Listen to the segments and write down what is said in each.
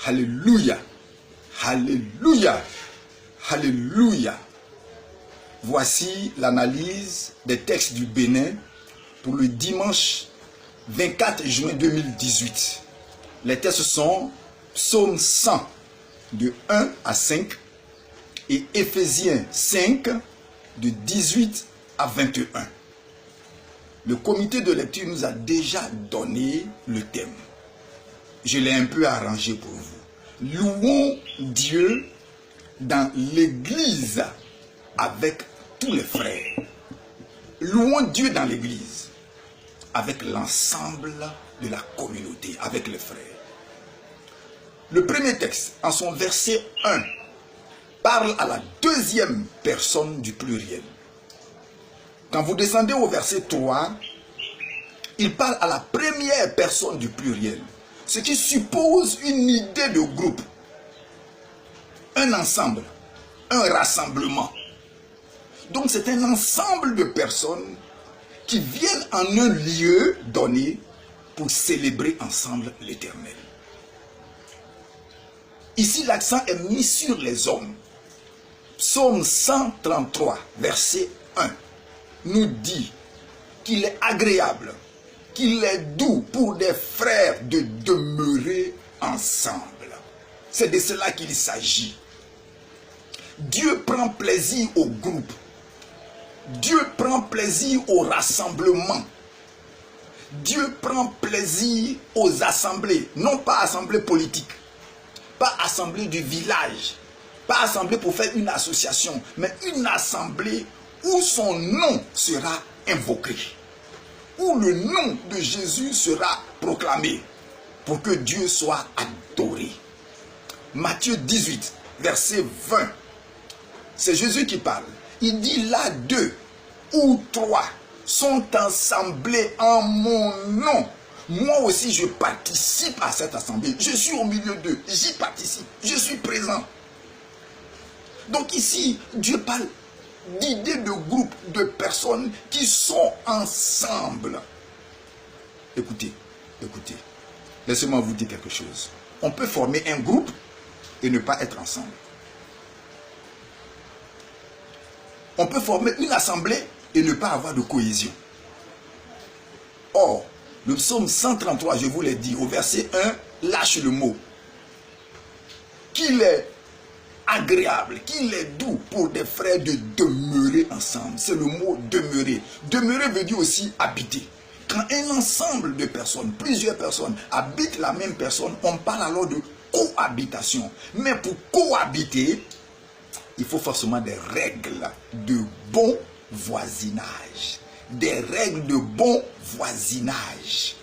Alléluia. Alléluia. Alléluia. Voici l'analyse des textes du Bénin pour le dimanche 24 juin 2018. Les textes sont Psaume 100 de 1 à 5 et Éphésiens 5 de 18 à 21. Le comité de lecture nous a déjà donné le thème. Je l'ai un peu arrangé pour vous. Louons Dieu dans l'église avec tous les frères. Louons Dieu dans l'église avec l'ensemble de la communauté, avec les frères. Le premier texte, en son verset 1, parle à la deuxième personne du pluriel. Quand vous descendez au verset 3, il parle à la première personne du pluriel, ce qui suppose une idée de groupe, un ensemble, un rassemblement. Donc c'est un ensemble de personnes qui viennent en un lieu donné pour célébrer ensemble l'Éternel. Ici, l'accent est mis sur les hommes. Psaume 133, verset 1, nous dit qu'il est agréable, qu'il est doux pour des frères de demeurer ensemble. C'est de cela qu'il s'agit. Dieu prend plaisir au groupe. Dieu prend plaisir au rassemblement. Dieu prend plaisir aux assemblées, non pas assemblées politiques, pas assemblée du village, pas assemblée pour faire une association, mais une assemblée où son nom sera invoqué, où le nom de Jésus sera proclamé, pour que Dieu soit adoré. Matthieu 18, verset 20, c'est Jésus qui parle. Il dit là, 2 ou 3 sont assemblés en mon nom. Moi aussi, je participe à cette assemblée. Je suis au milieu d'eux. J'y participe. Je suis présent. Donc ici, Dieu parle d'idées de groupe, de personnes qui sont ensemble. Écoutez, écoutez. Laissez-moi vous dire quelque chose. On peut former un groupe et ne pas être ensemble. On peut former une assemblée et ne pas avoir de cohésion. Or, le psaume 133, je vous l'ai dit, au verset 1, lâche le mot. Qu'il est agréable, qu'il est doux pour des frères de demeurer ensemble. C'est le mot demeurer. Demeurer veut dire aussi habiter. Quand un ensemble de personnes, plusieurs personnes, habitent la même personne, on parle alors de cohabitation. Mais pour cohabiter, il faut forcément des règles de bon voisinage. Des règles de bon voisinage.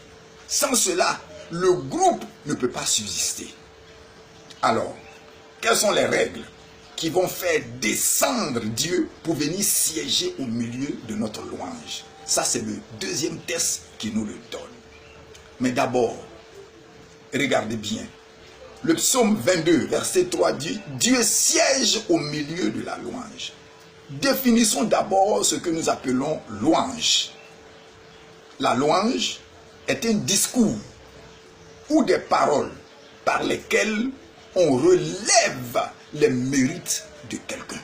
Sans cela, le groupe ne peut pas subsister. Alors, quelles sont les règles qui vont faire descendre Dieu pour venir siéger au milieu de notre louange? Ça, c'est le deuxième texte qui nous le donne. Mais d'abord, regardez bien. Le psaume 22, verset 3 dit « Dieu siège au milieu de la louange ». Définissons d'abord ce que nous appelons louange. La louange est un discours ou des paroles par lesquelles on relève les mérites de quelqu'un.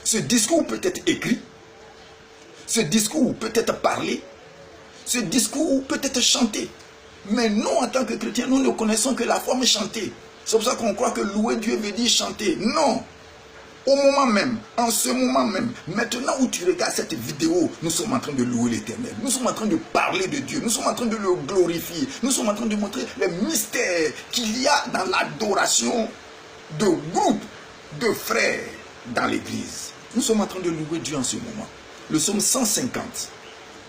Ce discours peut être écrit, ce discours peut être parlé, ce discours peut être chanté. Mais nous, en tant que chrétiens, nous ne connaissons que la forme chantée. C'est pour ça qu'on croit que louer Dieu veut dire chanter. Non. Au moment même, en ce moment même, maintenant où tu regardes cette vidéo, nous sommes en train de louer l'Éternel. Nous sommes en train de parler de Dieu. Nous sommes en train de le glorifier. Nous sommes en train de montrer les mystères qu'il y a dans l'adoration de groupes de frères dans l'église. Nous sommes en train de louer Dieu en ce moment. Le psaume 150,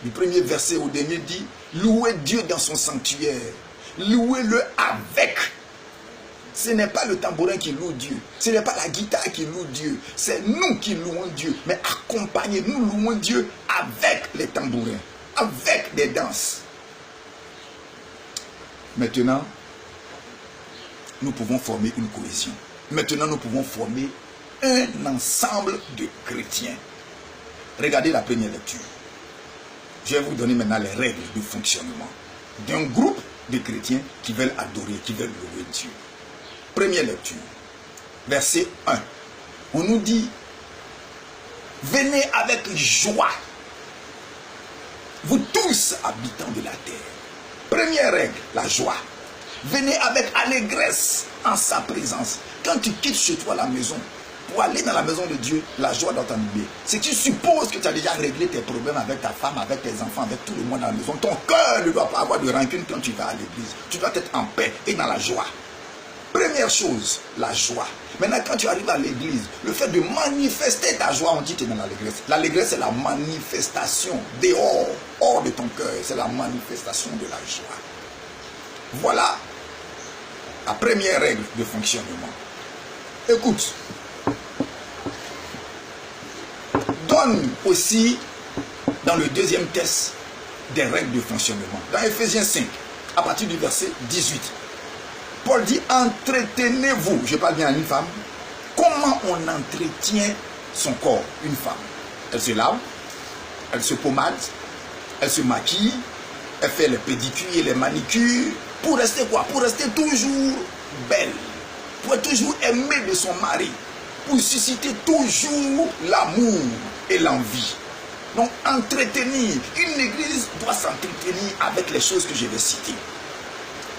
du premier verset au dernier dit « Louez Dieu dans son sanctuaire. Louez-le avec ». Ce n'est pas le tambourin qui loue Dieu. Ce n'est pas la guitare qui loue Dieu. C'est nous qui louons Dieu. Mais accompagnez, nous louons Dieu avec les tambourins, avec des danses. Maintenant, nous pouvons former une cohésion. Maintenant, nous pouvons former un ensemble de chrétiens. Regardez la première lecture. Je vais vous donner maintenant les règles de fonctionnement d'un groupe de chrétiens qui veulent adorer, qui veulent louer Dieu. Première lecture, verset 1. On nous dit, venez avec joie, vous tous habitants de la terre. Première règle, la joie. Venez avec allégresse en sa présence. Quand tu quittes chez toi la maison, pour aller dans la maison de Dieu, la joie doit t'animer. Si tu supposes que tu as déjà réglé tes problèmes avec ta femme, avec tes enfants, avec tout le monde dans la maison, ton cœur ne doit pas avoir de rancune quand tu vas à l'église. Tu dois être en paix et dans la joie. Première chose, la joie. Maintenant, quand tu arrives à l'église, le fait de manifester ta joie, on dit que tu es dans l'allégresse. L'allégresse, c'est la manifestation dehors, hors de ton cœur. C'est la manifestation de la joie. Voilà la première règle de fonctionnement. Écoute, donne aussi dans le deuxième test des règles de fonctionnement. Dans Ephésiens 5, à partir du verset 18, Paul dit, entretenez-vous, je parle bien à une femme, comment on entretient son corps, une femme. Elle se lave, elle se pommade, elle se maquille, elle fait les pédicures et les manicures, pour rester quoi? Pour rester toujours belle, pour être toujours aimée de son mari, pour susciter toujours l'amour et l'envie. Donc entretenir, une église doit s'entretenir avec les choses que je vais citer.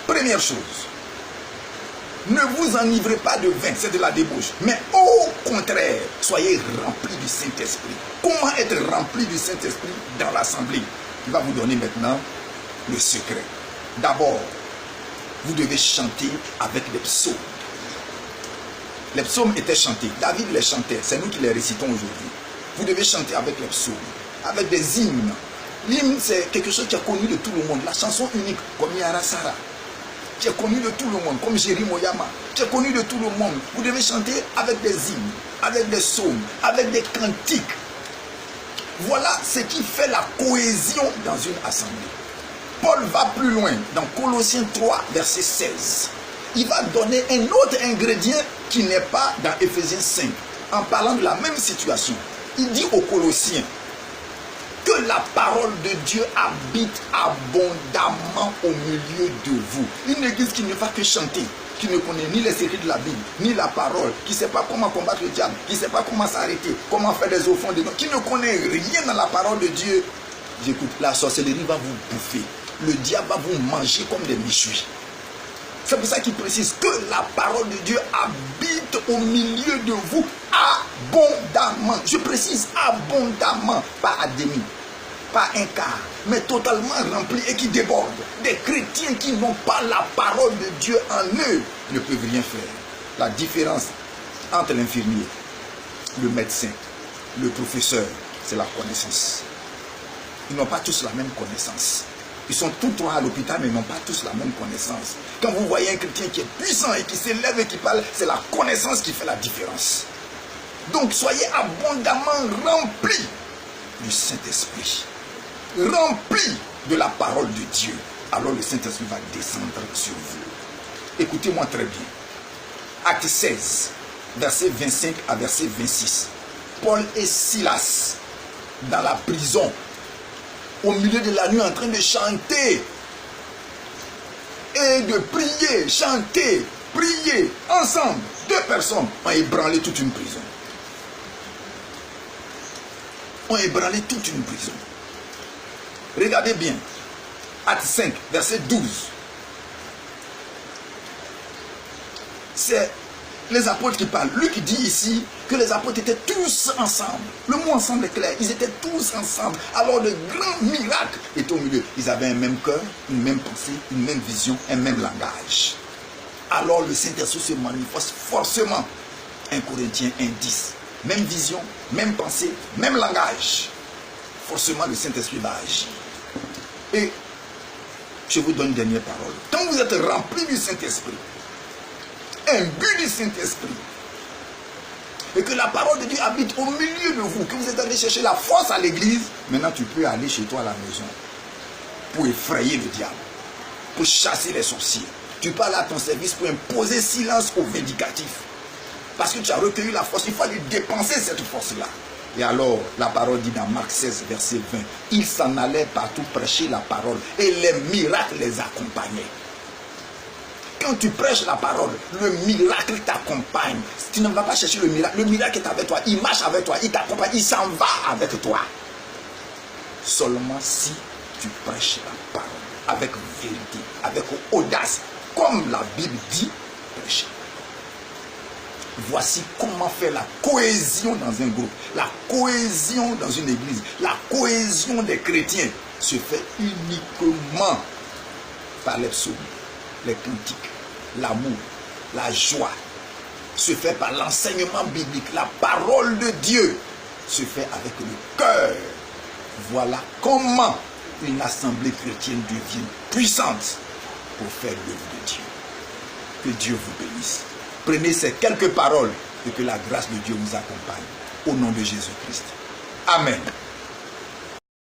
Première chose, ne vous enivrez pas de vin, c'est de la débauche, mais au contraire, soyez remplis du Saint-Esprit. Comment être rempli du Saint-Esprit dans l'assemblée? Il va vous donner maintenant le secret. D'abord, vous devez chanter avec les psaumes. Les psaumes étaient chantés. David les chantait. C'est nous qui les récitons aujourd'hui. Vous devez chanter avec les psaumes, avec des hymnes. L'hymne, c'est quelque chose qui est connu de tout le monde. La chanson unique, comme Yara Sara, qui est connu de tout le monde, comme Jéry Moyama, qui est connu de tout le monde. Vous devez chanter avec des hymnes, avec des psaumes, avec des cantiques. Voilà ce qui fait la cohésion dans une assemblée. Paul va plus loin dans Colossiens 3, verset 16. Il va donner un autre ingrédient qui n'est pas dans Ephésiens 5. En parlant de la même situation, il dit aux Colossiens que la parole de Dieu habite abondamment au milieu de vous. Une église qui ne va que chanter, qui ne connaît ni les secrets de la Bible, ni la parole, qui ne sait pas comment combattre le diable, qui ne sait pas comment s'arrêter, comment faire des offrandes, qui ne connaît rien dans la parole de Dieu. J'écoute, la sorcellerie va vous bouffer. Le diable va vous manger comme des méchouis. C'est pour ça qu'il précise que la parole de Dieu habite au milieu de vous abondamment. Je précise abondamment, pas à demi, pas un quart, mais totalement rempli et qui déborde. Des chrétiens qui n'ont pas la parole de Dieu en eux ne peuvent rien faire. La différence entre l'infirmier, le médecin, le professeur, c'est la connaissance. Ils n'ont pas tous la même connaissance. Ils sont tous trois à l'hôpital, mais ils n'ont pas tous la même connaissance. Quand vous voyez un chrétien qui est puissant et qui s'élève et qui parle, c'est la connaissance qui fait la différence. Donc soyez abondamment remplis du Saint-Esprit. Remplis de la parole de Dieu. Alors le Saint-Esprit va descendre sur vous. Écoutez-moi très bien. Acte 16, verset 25 à verset 26. Paul et Silas, dans la prison, au milieu de la nuit, en train de chanter et de prier, chanter, prier ensemble. Deux personnes ont ébranlé toute une prison. Ont ébranlé toute une prison. Regardez bien, Acte 5, verset 12. C'est les apôtres qui parlent. Luc dit ici que les apôtres étaient tous ensemble. Le mot ensemble est clair. Ils étaient tous ensemble. Alors le grand miracle est au milieu. Ils avaient un même cœur, une même pensée, une même vision, un même langage. Alors le Saint-Esprit se manifeste forcément. 1 Corinthiens 1:10. Même vision, même pensée, même langage. Forcément le Saint-Esprit va agir. Et je vous donne une dernière parole. Quand vous êtes rempli du Saint-Esprit, imbu du Saint-Esprit, et que la parole de Dieu habite au milieu de vous, que vous êtes allé chercher la force à l'église, maintenant tu peux aller chez toi à la maison pour effrayer le diable, pour chasser les sorciers. Tu peux aller à ton service pour imposer silence aux vindicatifs. Parce que tu as recueilli la force, il faut aller dépenser cette force-là. Et alors, la parole dit dans Marc 16, verset 20, ils s'en allaient partout prêcher la parole et les miracles les accompagnaient. Quand tu prêches la parole, le miracle t'accompagne. Tu ne vas pas chercher le miracle est avec toi, il marche avec toi, il t'accompagne, il s'en va avec toi. Seulement si tu prêches la parole avec vérité, avec audace, comme la Bible dit, prêcher. Voici comment faire la cohésion dans un groupe, la cohésion dans une église, la cohésion des chrétiens se fait uniquement par les psaumes, les cantiques, l'amour, la joie, se fait par l'enseignement biblique, la parole de Dieu se fait avec le cœur. Voilà comment une assemblée chrétienne devient puissante pour faire l'œuvre de Dieu. Que Dieu vous bénisse. Prenez ces quelques paroles et que la grâce de Dieu vous accompagne. Au nom de Jésus-Christ. Amen.